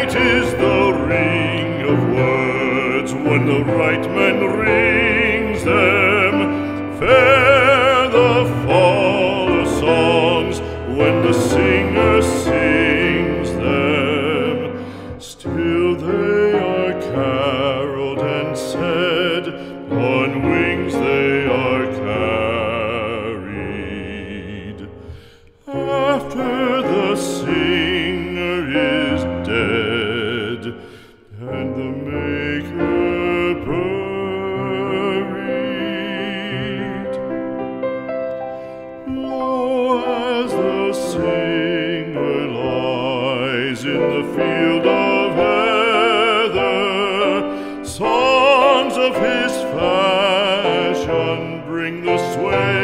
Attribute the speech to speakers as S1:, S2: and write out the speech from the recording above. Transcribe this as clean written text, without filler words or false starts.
S1: Sweet is the ring of words when the right man rings them. Fair the fall of songs when the singer sings them. Still they are caroled and said, on wings they are carried. After the singer is dead and the maker buried, lo, as the singer lies in the field of heather, songs of his fashion bring the sway